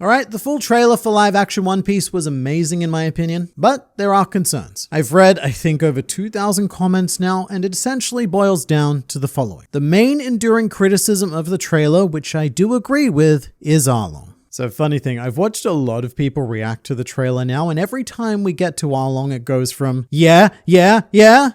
Alright, the full trailer for live action One Piece was amazing in my opinion, but there are concerns. I've read, I think, over 2,000 comments now, and it essentially boils down to the following. The main enduring criticism of the trailer, which I do agree with, is Arlong. So funny thing, I've watched a lot of people react to the trailer now, and every time we get to Arlong, it goes from, yeah,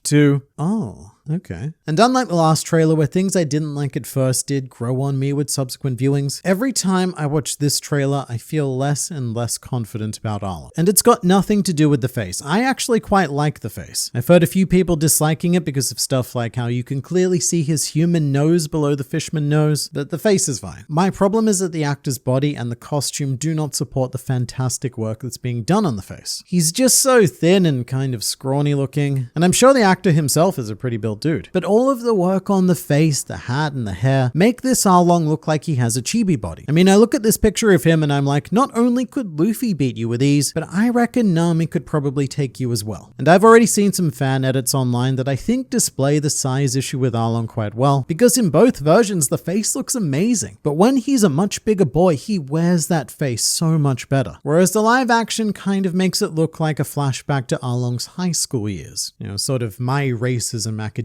to, oh. Okay. And unlike the last trailer where things I didn't like at first did grow on me with subsequent viewings, every time I watch this trailer, I feel less and less confident about Arlong. And it's got nothing to do with the face. I actually quite like the face. I've heard a few people disliking it because of stuff like how you can clearly see his human nose below the fishman nose, but the face is fine. My problem is that the actor's body and the costume do not support the fantastic work that's being done on the face. He's just so thin and kind of scrawny looking, and I'm sure the actor himself is a pretty built dude. But all of the work on the face, the hat, and the hair make this Arlong look like he has a chibi body. I mean, I look at this picture of him and I'm like, not only could Luffy beat you with ease, but I reckon Nami could probably take you as well. And I've already seen some fan edits online that I think display the size issue with Arlong quite well, because in both versions the face looks amazing. But when he's a much bigger boy, he wears that face so much better. Whereas the live action kind of makes it look like a flashback to Arlong's high school years. You know, sort of my racism academia.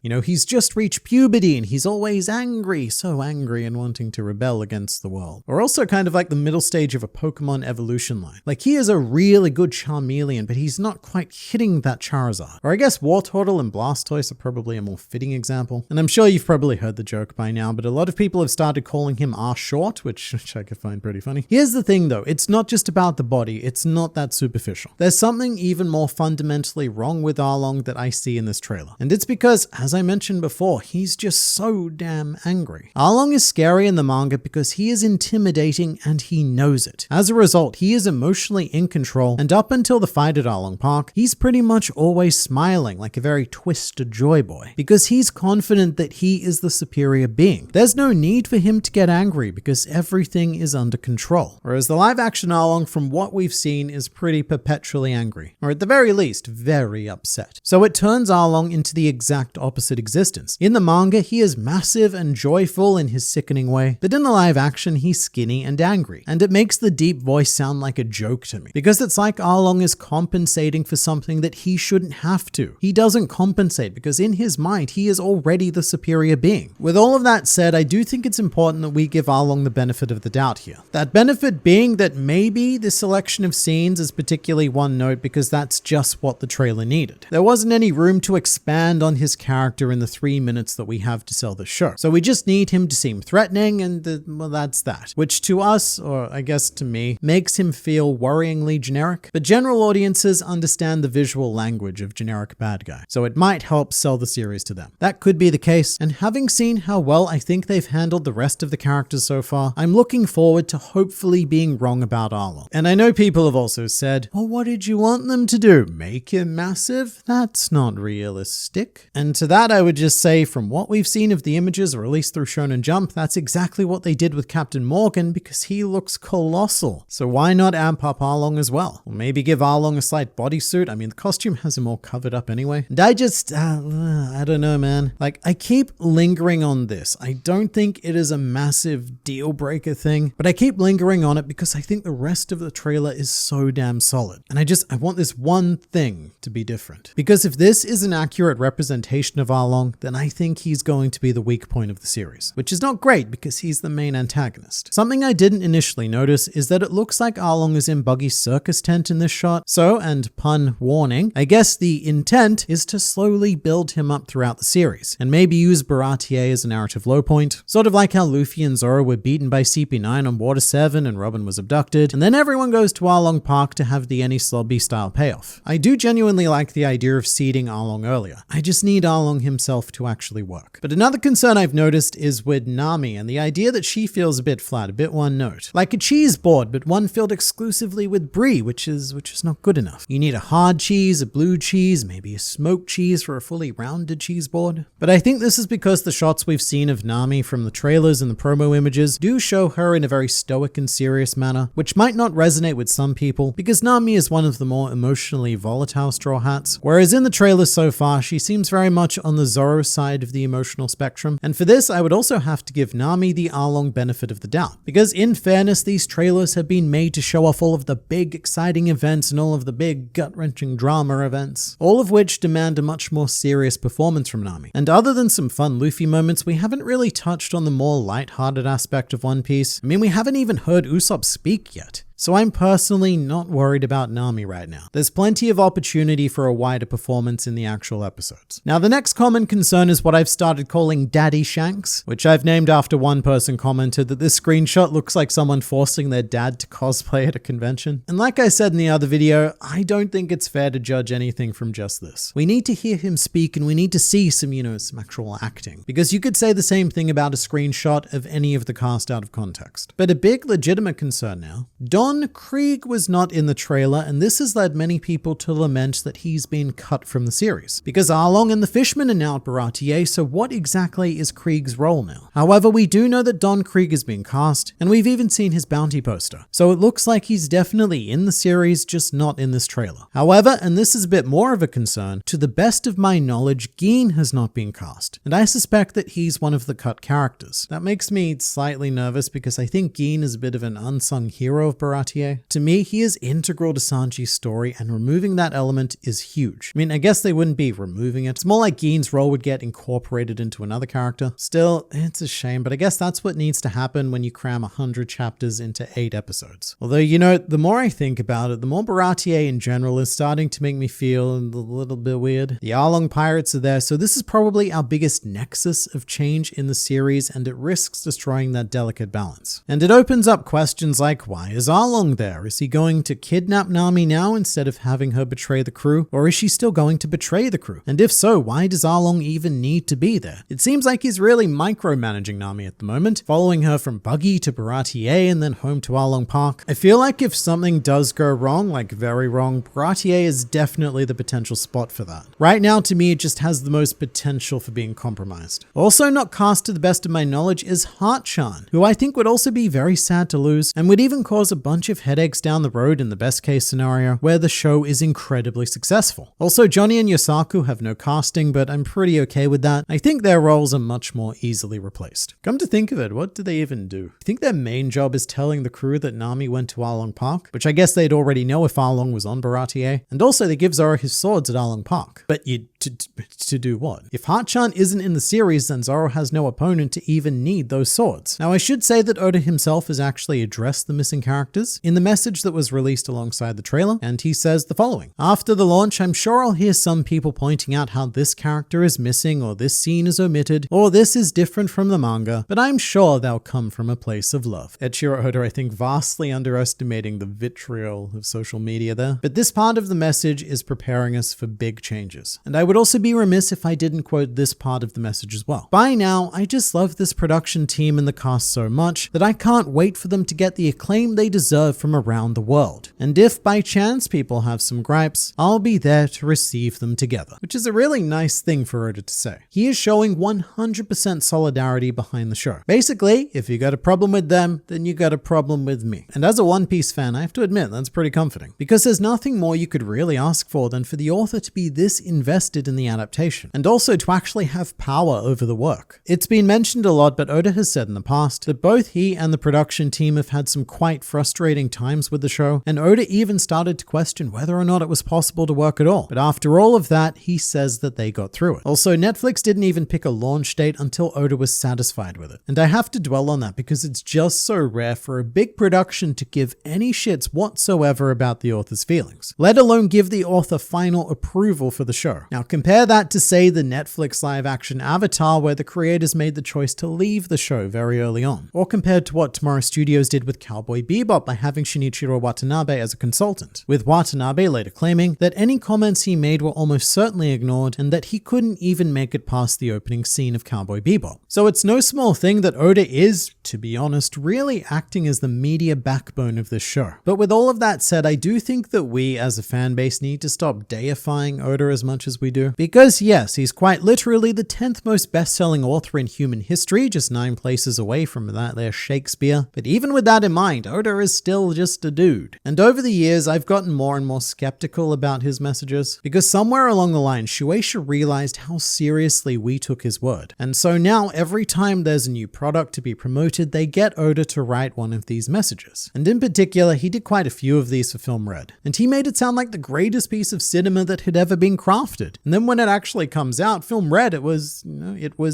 You know, he's just reached puberty and he's always angry, so angry and wanting to rebel against the world. Or also kind of like the middle stage of a Pokemon evolution line. Like he is a really good Charmeleon, but he's not quite hitting that Charizard. Or I guess Wartortle and Blastoise are probably a more fitting example. And I'm sure you've probably heard the joke by now, but a lot of people have started calling him R-Short, which I could find pretty funny. Here's the thing though, it's not just about the body, it's not that superficial. There's something even more fundamentally wrong with Arlong that I see in this trailer. And it's because, as I mentioned before, he's just so damn angry. Arlong is scary in the manga because he is intimidating and he knows it. As a result, he is emotionally in control, and up until the fight at Arlong Park, he's pretty much always smiling like a very twisted joy boy, because he's confident that he is the superior being. There's no need for him to get angry because everything is under control. Whereas the live action Arlong, from what we've seen, is pretty perpetually angry, or at the very least, very upset. So it turns Arlong into the exact opposite existence. In the manga, he is massive and joyful in his sickening way, but in the live action, he's skinny and angry. And it makes the deep voice sound like a joke to me, because it's like Arlong is compensating for something that he shouldn't have to. He doesn't compensate because in his mind, he is already the superior being. With all of that said, I do think it's important that we give Arlong the benefit of the doubt here. That benefit being that maybe the selection of scenes is particularly one note because that's just what the trailer needed. There wasn't any room to expand on his character in the 3 minutes that we have to sell the show. So we just need him to seem threatening, and well, that's that. Which to us, or I guess to me, makes him feel worryingly generic. But general audiences understand the visual language of generic bad guy, so it might help sell the series to them. That could be the case, and having seen how well I think they've handled the rest of the characters so far, I'm looking forward to hopefully being wrong about Arlong. And I know people have also said, well, what did you want them to do? Make him massive? That's not realistic. And to that I would just say, from what we've seen of the images released through Shonen Jump, that's exactly what they did with Captain Morgan, because he looks colossal. So why not amp up Arlong as well? Or maybe give Arlong a slight bodysuit? I mean, the costume has him all covered up anyway. And I just, I don't know, man. Like, I keep lingering on this. I don't think it is a massive deal breaker thing, but I keep lingering on it because I think the rest of the trailer is so damn solid. And I want this one thing to be different. Because if this is an accurate representation of Arlong, then I think he's going to be the weak point of the series, which is not great because he's the main antagonist. Something I didn't initially notice is that it looks like Arlong is in Buggy's circus tent in this shot. So, and pun warning, I guess the intent is to slowly build him up throughout the series, and maybe use Baratier as a narrative low point, sort of like how Luffy and Zoro were beaten by CP9 on Water 7 and Robin was abducted, and then everyone goes to Arlong Park to have the Eni Slobby style payoff. I do genuinely like the idea of seeding Arlong earlier. I just need Arlong himself to actually work. But another concern I've noticed is with Nami and the idea that she feels a bit flat, a bit one note. Like a cheese board, but one filled exclusively with brie, which is not good enough. You need a hard cheese, a blue cheese, maybe a smoked cheese for a fully rounded cheese board. But I think this is because the shots we've seen of Nami from the trailers and the promo images do show her in a very stoic and serious manner, which might not resonate with some people because Nami is one of the more emotionally volatile Straw Hats, whereas in the trailers so far, she seems very very much on the Zoro side of the emotional spectrum, and for this I would also have to give Nami the Arlong benefit of the doubt, because in fairness these trailers have been made to show off all of the big exciting events and all of the big gut-wrenching drama events, all of which demand a much more serious performance from Nami. And other than some fun Luffy moments, we haven't really touched on the more light-hearted aspect of One Piece. I mean, we haven't even heard Usopp speak yet. So I'm personally not worried about Nami right now. There's plenty of opportunity for a wider performance in the actual episodes. Now, the next common concern is what I've started calling Daddy Shanks, which I've named after one person commented that this screenshot looks like someone forcing their dad to cosplay at a convention. And like I said in the other video, I don't think it's fair to judge anything from just this. We need to hear him speak and we need to see some, some actual acting. Because you could say the same thing about a screenshot of any of the cast out of context. But a big legitimate concern now, Don Krieg was not in the trailer, and this has led many people to lament that he's been cut from the series. Because Arlong and the Fishmen are now at Baratier, so what exactly is Krieg's role now? However, we do know that Don Krieg has been cast, and we've even seen his bounty poster. So it looks like he's definitely in the series, just not in this trailer. However, and this is a bit more of a concern, to the best of my knowledge, Gin has not been cast, and I suspect that he's one of the cut characters. That makes me slightly nervous because I think Gin is a bit of an unsung hero of Baratier. To me, he is integral to Sanji's story, and removing that element is huge. I mean, I guess they wouldn't be removing it. It's more like Gin's role would get incorporated into another character. Still, it's a shame, but I guess that's what needs to happen when you cram 100 chapters into 8 episodes. Although, the more I think about it, the more Baratier in general is starting to make me feel a little bit weird. The Arlong pirates are there, so this is probably our biggest nexus of change in the series, and it risks destroying that delicate balance. And it opens up questions like, why is Arlong there? Is he going to kidnap Nami now instead of having her betray the crew? Or is she still going to betray the crew? And if so, why does Arlong even need to be there? It seems like he's really micromanaging Nami at the moment, following her from Buggy to Baratier and then home to Arlong Park. I feel like if something does go wrong, like very wrong, Baratier is definitely the potential spot for that. Right now, to me, it just has the most potential for being compromised. Also not cast to the best of my knowledge is Hart-chan, who I think would also be very sad to lose and would even cause a bunch of headaches down the road in the best case scenario where the show is incredibly successful. Also, Johnny and Yosaku have no casting, but I'm pretty okay with that. I think their roles are much more easily replaced. Come to think of it, what do they even do? I think their main job is telling the crew that Nami went to Arlong Park, which I guess they'd already know if Arlong was on Baratier, and also they give Zoro his swords at Arlong Park. But to do what? If Hart-chan isn't in the series, then Zoro has no opponent to even need those swords. Now, I should say that Oda himself has actually addressed the missing characters in the message that was released alongside the trailer, and he says the following: after the launch, I'm sure I'll hear some people pointing out how this character is missing, or this scene is omitted, or this is different from the manga, but I'm sure they'll come from a place of love. Eiichiro Oda, I think, vastly underestimating the vitriol of social media there. But this part of the message is preparing us for big changes. And I would also be remiss if I didn't quote this part of the message as well. By now, I just love this production team and the cast so much that I can't wait for them to get the acclaim they deserve from around the world. And if by chance people have some gripes, I'll be there to receive them together. Which is a really nice thing for Oda to say. He is showing 100% solidarity behind the show. Basically, if you got a problem with them, then you got a problem with me. And as a One Piece fan, I have to admit that's pretty comforting. Because there's nothing more you could really ask for than for the author to be this invested in the adaptation, and also to actually have power over the work. It's been mentioned a lot, but Oda has said in the past that both he and the production team have had some quite frustrating times with the show, and Oda even started to question whether or not it was possible to work at all. But after all of that, he says that they got through it. Also, Netflix didn't even pick a launch date until Oda was satisfied with it. And I have to dwell on that because it's just so rare for a big production to give any shits whatsoever about the author's feelings, let alone give the author final approval for the show. Now compare that to, say, the Netflix live-action Avatar, where the creators made the choice to leave the show very early on, or compared to what Tomorrow Studios did with Cowboy Bebop by having Shinichiro Watanabe as a consultant, with Watanabe later claiming that any comments he made were almost certainly ignored and that he couldn't even make it past the opening scene of Cowboy Bebop. So it's no small thing that Oda is, to be honest, really acting as the media backbone of this show. But with all of that said, I do think that we as a fan base need to stop deifying Oda as much as we do. do. Because yes, he's quite literally the 10th most best-selling author in human history, just 9 places away from that there Shakespeare. But even with that in mind, Oda is still just a dude. And over the years, I've gotten more and more skeptical about his messages, because somewhere along the line, Shueisha realized how seriously we took his word. And so now every time there's a new product to be promoted, they get Oda to write one of these messages. And in particular, he did quite a few of these for Film Red. And he made it sound like the greatest piece of cinema that had ever been crafted. And then when it actually comes out, Film Red, it was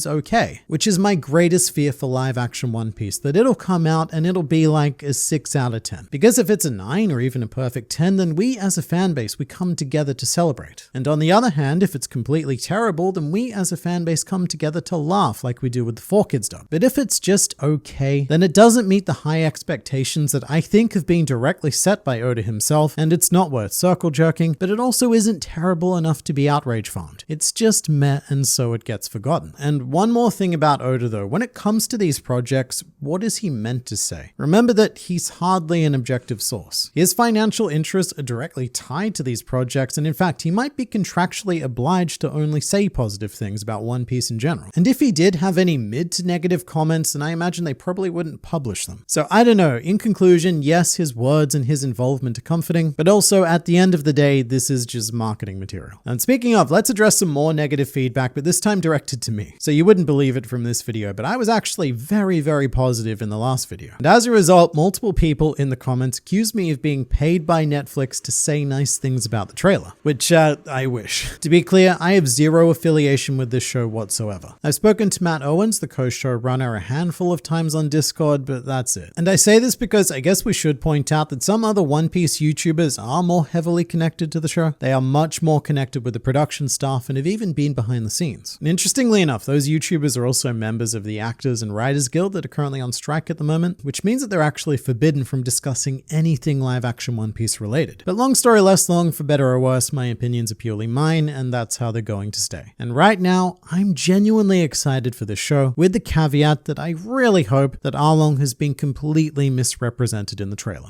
okay. Which is my greatest fear for live action One Piece, that it'll come out and it'll be like a 6 out of 10. Because if it's a 9 or even a perfect 10, then we as a fan base, we come together to celebrate. And on the other hand, if it's completely terrible, then we as a fan base come together to laugh like we do with the 4Kids dub. But if it's just okay, then it doesn't meet the high expectations that I think have been directly set by Oda himself, and it's not worth circle jerking, but it also isn't terrible enough to be outrage farmed. It's just meh, and so it gets forgotten. And one more thing about Oda though, when it comes to these projects, what is he meant to say? Remember that he's hardly an objective source. His financial interests are directly tied to these projects, and in fact, he might be contractually obliged to only say positive things about One Piece in general. And if he did have any mid to negative comments, then I imagine they probably wouldn't publish them. So I don't know, in conclusion, yes, his words and his involvement are comforting, but also at the end of the day, this is just marketing material. And speaking of, let's address some more negative feedback, but this time directed to me. So you wouldn't believe it from this video, but I was actually very, very positive in the last video. And as a result, multiple people in the comments accused me of being paid by Netflix to say nice things about the trailer, which I wish. To be clear, I have zero affiliation with this show whatsoever. I've spoken to Matt Owens, the co-showrunner, a handful of times on Discord, but that's it. And I say this because I guess we should point out that some other One Piece YouTubers are more heavily connected to the show. They are much more connected with the production staff and have even been behind the scenes. And interestingly enough, those YouTubers are also members of the Actors and Writers Guild that are currently on strike at the moment, which means that they're actually forbidden from discussing anything live action One Piece related. But long story less long, for better or worse, my opinions are purely mine, and that's how they're going to stay. And right now, I'm genuinely excited for this show, with the caveat that I really hope that Arlong has been completely misrepresented in the trailer.